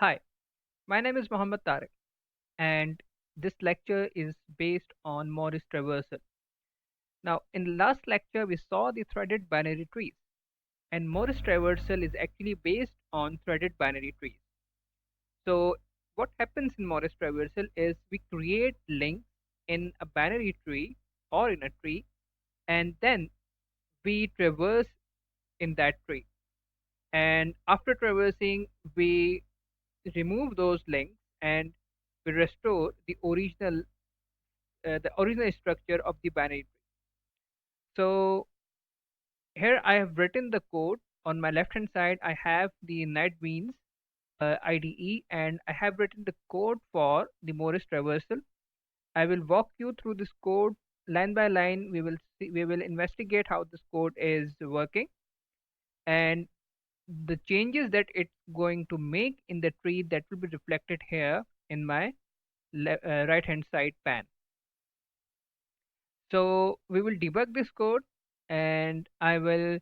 Hi, my name is Mohammed Tariq, and this lecture is based on Morris Traversal. Now, in the last lecture, we saw the threaded binary trees, and Morris Traversal is actually based on threaded binary trees. So, what happens in Morris Traversal is we create links in a binary tree or in a tree, and then we traverse in that tree. And after traversing, we remove those links and we restore the original structure of the binary tree. So here I have written the code. On my left hand side, I have the NetBeans IDE, and I have written the code for the Morris traversal. I will walk you through this code line by line. We will investigate how this code is working and the changes that it's going to make in the tree that will be reflected here in my right hand side pan. So we will debug this code and I will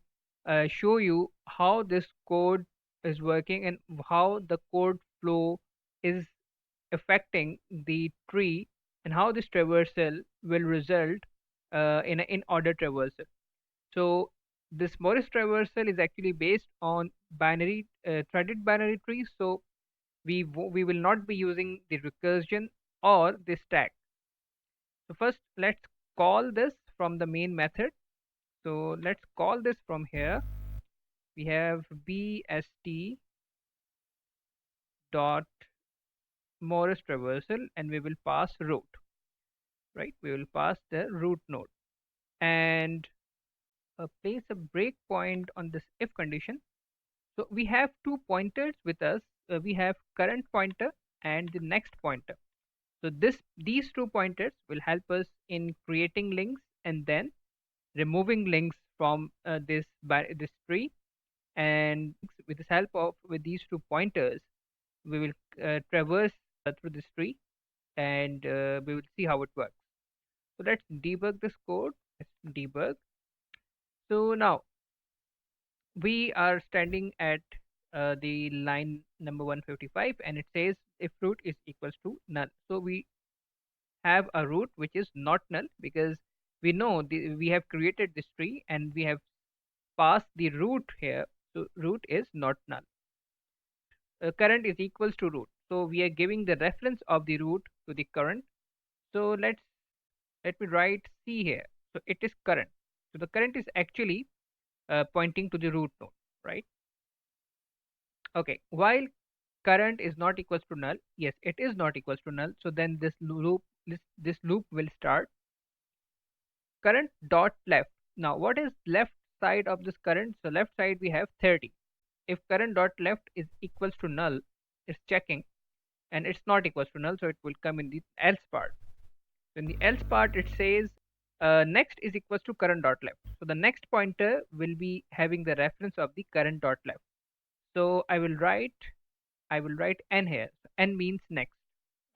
show you how this code is working and how the code flow is affecting the tree and how this traversal will result in an in-order traversal. So this Morris traversal is actually based on binary threaded binary trees. So we will not be using the recursion or the stack. So first, let's call this from the main method. So let's call this from here. We have bst dot Morris traversal, and we will pass root, right? We will pass the root node and place a breakpoint on this if condition. So we have two pointers with us. We have current pointer and the next pointer. So these two pointers will help us in creating links and then removing links from this tree, and with the help of with these two pointers we will traverse through this tree and we will see how it works. So let's debug this code. Let's debug. So now we are standing at the line number 155 and it says if root is equals to null. So we have a root which is not null because we have created this tree and we have passed the root here. So root is not null. Current is equals to root. So we are giving the reference of the root to the current. So let me write C here. So it is current. So the current is actually pointing to the root node, right? Okay. While current is not equals to null, yes, it is not equals to null. So then this loop will start. Current dot left. Now what is left side of this current? So left side we have 30. If current dot left is equals to null, it's checking and it's not equals to null, so it will come in the else part. So in the else part, it says next is equals to current dot left. So the next pointer will be having the reference of the current dot left. So I will write n here. So n means next.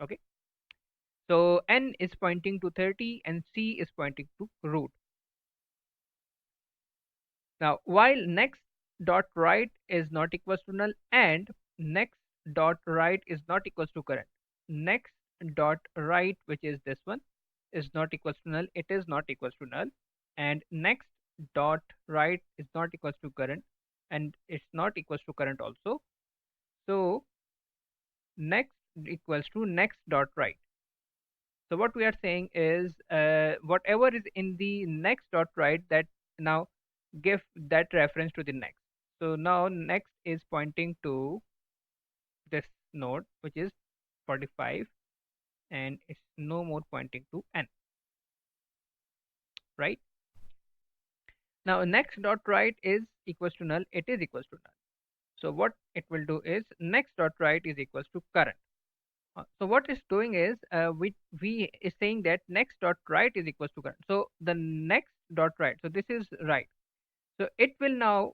Okay. So n is pointing to 30 and c is pointing to root. Now while next dot right is not equals to null and next dot right is not equals to current, next dot right, which is this one, is not equals to null, it is not equals to null, and next dot right is not equals to current and it's not equals to current also. So next equals to next dot right. So what we are saying is whatever is in the next dot right, that now give that reference to the next. So now next is pointing to this node which is 45 and it's no more pointing to n, right? Now next dot right is equals to null, it is equals to null. So what it will do is next dot right is equals to current. So what it's doing is we is saying that next dot right is equals to current. So the next dot right. So this is right. So it will now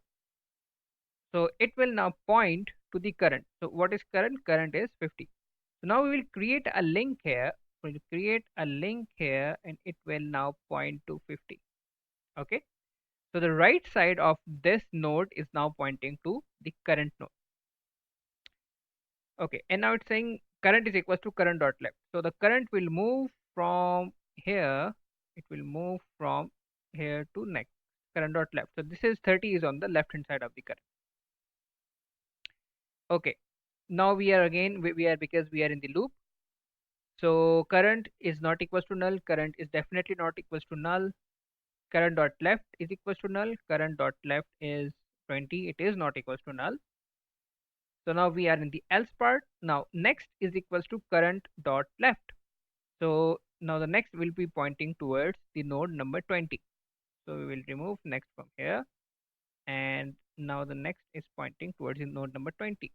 point to the current. So what is current? Current is 50. So now we will create a link here. We'll create a link here, and it will now point to 50. Okay. So the right side of this node is now pointing to the current node. Okay, and now it's saying current is equals to current dot left. So the current will move from here, it will move from here to next current dot left. So this is 30 is on the left hand side of the current. Okay, now we are again we are because we are in the loop. So current is not equals to null. Current is definitely not equals to null. Current dot left is equals to null. Current dot left is 20. It is not equals to null. So now we are in the else part. Now next is equals to current dot left. So now the next will be pointing towards the node number 20. So we will remove next from here, and now the next is pointing towards the node number 20.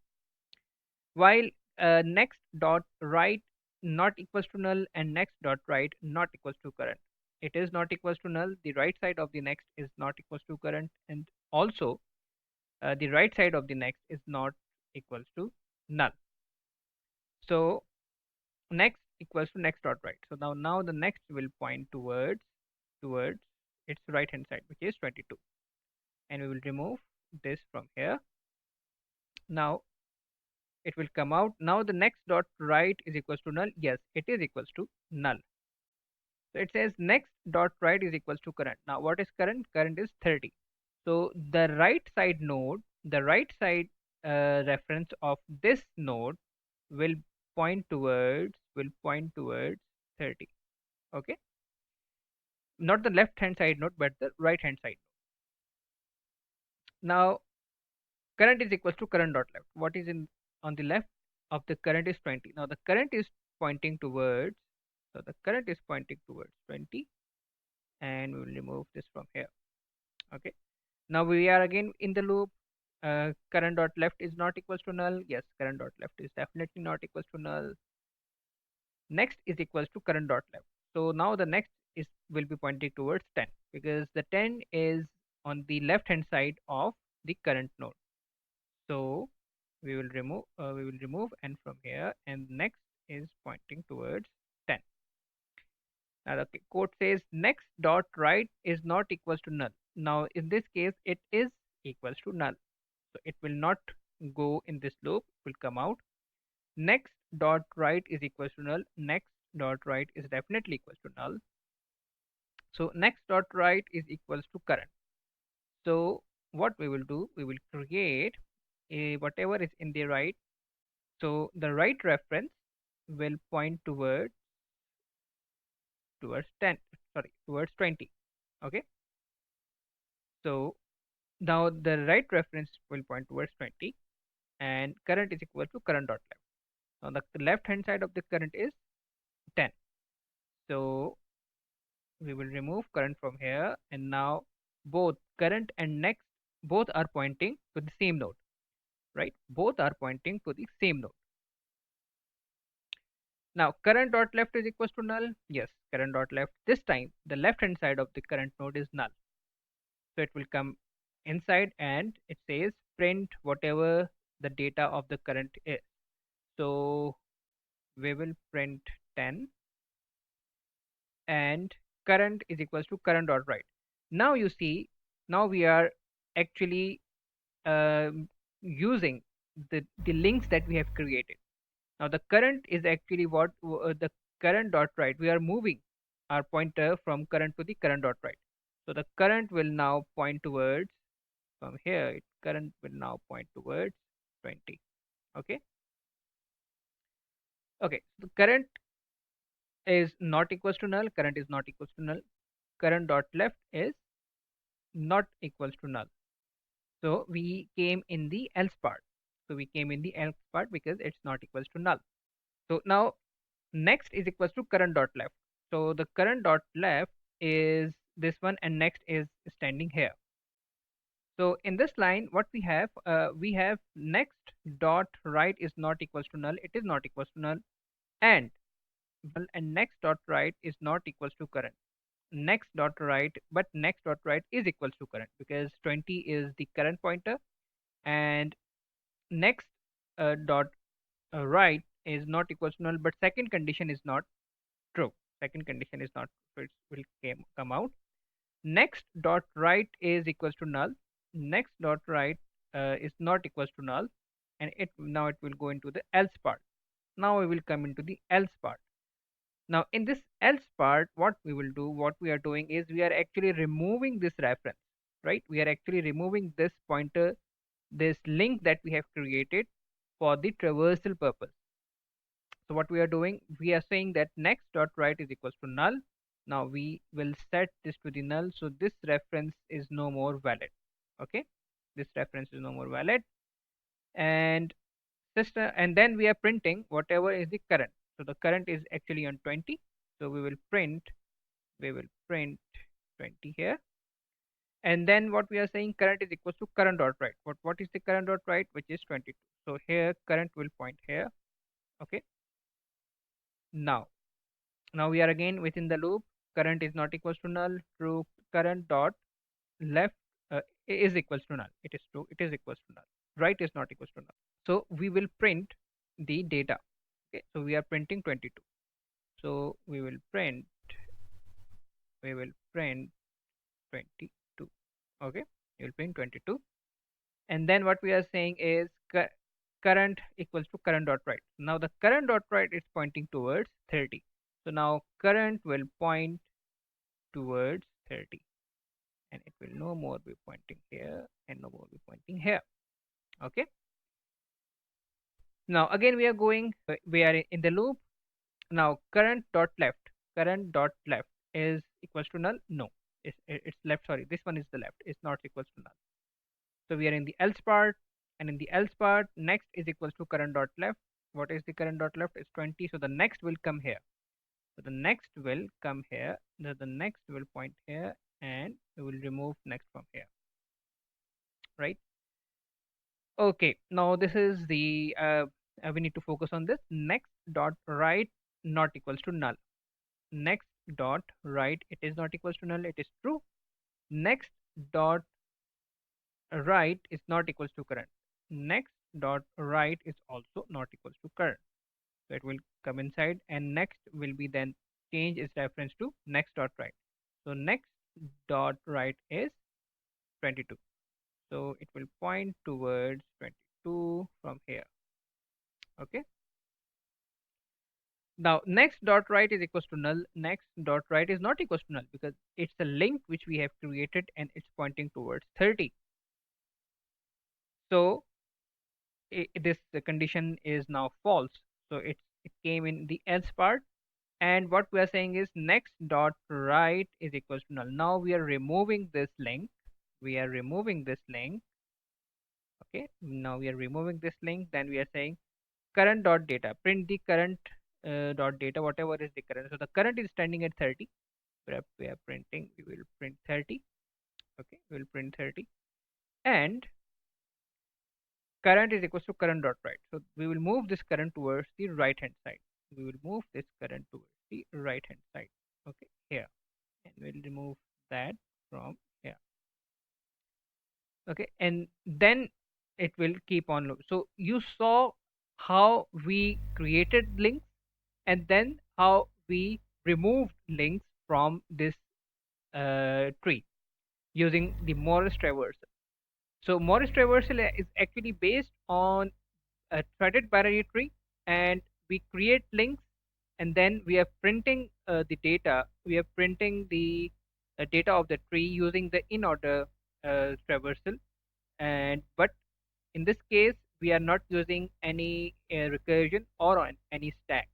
While next dot right not equals to null and next dot right not equals to current. It is not equals to null. The right side of the next is not equals to current, and also the right side of the next is not equals to null. So next equals to next dot right. So now the next will point towards its right hand side, which is 22, and we will remove this from here. Now it will come out. Now the next dot right is equals to null. Yes, it is equals to null. So it says next dot right is equals to current. Now what is current? Current is 30. So the right side node, the right side reference of this node will point towards 30. Okay, not the left hand side node, but the right hand side. Now current is equals to current dot left. What is in on the left of the current is 20. Now the current is pointing towards, so the current is pointing towards 20, and we will remove this from here. Okay, now we are again in the loop. Current dot left is not equals to null. Yes, current dot left is definitely not equals to null. Next is equals to current dot left. So now the next is will be pointing towards 10, because the 10 is on the left hand side of the current node. So we will remove n from here, and next is pointing towards 10. Now the code says next dot right is not equals to null. Now in this case it is equals to null, so it will not go in this loop, it will come out. Next dot right is equals to null. Next dot right is definitely equals to null. So next dot right is equals to current. So what we will do, we will create a whatever is in the right. So the right reference will point towards 10, sorry, towards 20. Okay. So now the right reference will point towards 20, and current is equal to current dot left. Now the left hand side of the current is 10. So we will remove current from here, and now both current and next both are pointing to the same node, right? Both are pointing to the same node. Now current dot left is equals to null. Yes, current dot left. This time the left hand side of the current node is null. So it will come inside, and it says print whatever the data of the current is. So we will print 10, and current is equals to current dot right. Now you see, now we are actually using the links that we have created. Now the current is actually what the current dot right. We are moving our pointer from current to the current dot right. So the current will now point towards, from here. Current will now point towards 20. Okay. Okay. So current is not equals to null. Current is not equals to null. Current dot left is not equals to null. So we came in the else part. So we came in the else part because it's not equals to null. So now next is equals to current dot left. So the current dot left is this one, and next is standing here. So in this line, what we have next dot right is not equals to null. It is not equals to null, and next dot right is not equals to current. Next dot right, but next dot right is equals to current, because 20 is the current pointer, and next dot right is not equals to null, but second condition is not true. Second condition is not, so it will come out. Next dot right is equals to null. Next dot right is not equals to null. and it now it will go into the else part. Now we will come into the else part. Now in this else part, what we are doing is we are actually removing this reference, right? We are actually removing this pointer, this link that we have created for the traversal purpose. So what we are doing, we are saying that next dot write is equals to null. Now we will set this to the null, so this reference is no more valid. Okay, this reference is no more valid, and system, and then we are printing whatever is the current. So the current is actually on 20, so we will print 20 here, and then what we are saying, current is equals to current dot write. What is the current dot write, which is 22. So here current will point here. Okay, now we are again within the loop. Current is not equals to null. True. Current dot left is equals to null. It is true. It is equals to null. Right is not equals to null. So we will print the data. Okay. So we are printing 22. So we will print 22. Okay. We will print 22. And then what we are saying is current equals to current dot write. Now the current dot write is pointing towards 30. So now current will point towards 30, and it will no more be pointing here and no more be pointing here. Okay, now again we are in the loop. Now current dot left is equals to null. No, it's left, sorry, this one is the left, it's not equals to null. So we are in the else part, and in the else part, next is equals to current dot left. What is the current dot left? Is 20, so the next will come here. So the next will come here, the next will point here, and we will remove next from here, right? Okay, now this is the we need to focus on this. Next dot write not equals to null. Next dot write, it is not equals to null. It is true. Next dot write is not equals to current. Next dot write is also not equals to current. So it will come inside, and next will be then change its reference to next dot write. So next dot write is 22. So it will point towards 22 from here. Okay. Now next dot write is equals to null. Next dot write is not equals to null because it's a link which we have created and it's pointing towards 30. So this condition is now false. So it came in the else part. And what we are saying is next dot write is equals to null. Now we are removing this link. We are removing this link. Okay. Now we are removing this link. Then we are saying current dot data. Print the current dot data, whatever is the current. So the current is standing at 30. We are printing. We will print 30. Okay. We will print 30. And current is equals to current dot write. So we will move this current towards the right hand side. We will move this current towards the right hand side. Okay. Here. And we'll remove that from here. Okay, and then it will keep on loop. So you saw how we created links, and then how we removed links from this tree using the Morris traversal. So Morris traversal is actually based on a threaded binary tree, and we create links, and then we are printing the data. We are printing the data of the tree using the in order traversal, and but in this case we are not using any recursion or on any stack.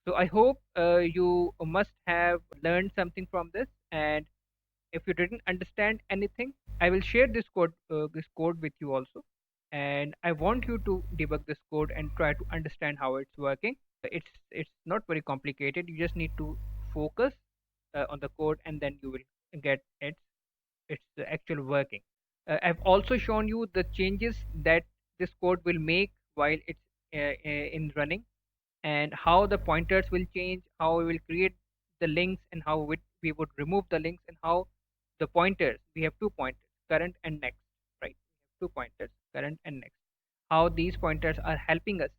So I hope you must have learned something from this, and if you didn't understand anything, I will share this code with you also, and I want you to debug this code and try to understand how it's working. It's not very complicated. You just need to focus on the code, and then you will get its the actual working. I've also shown you the changes that this code will make while it's in running, and how the pointers will change, how we will create the links, and how we would remove the links, and how the pointers, we have two pointers, current and next, right? We have two pointers, current and next. How these pointers are helping us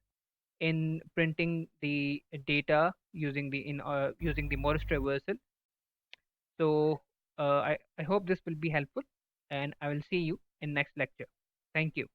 in printing the data using the Morse traversal. So I hope this will be helpful, and I will see you in next lecture. Thank you.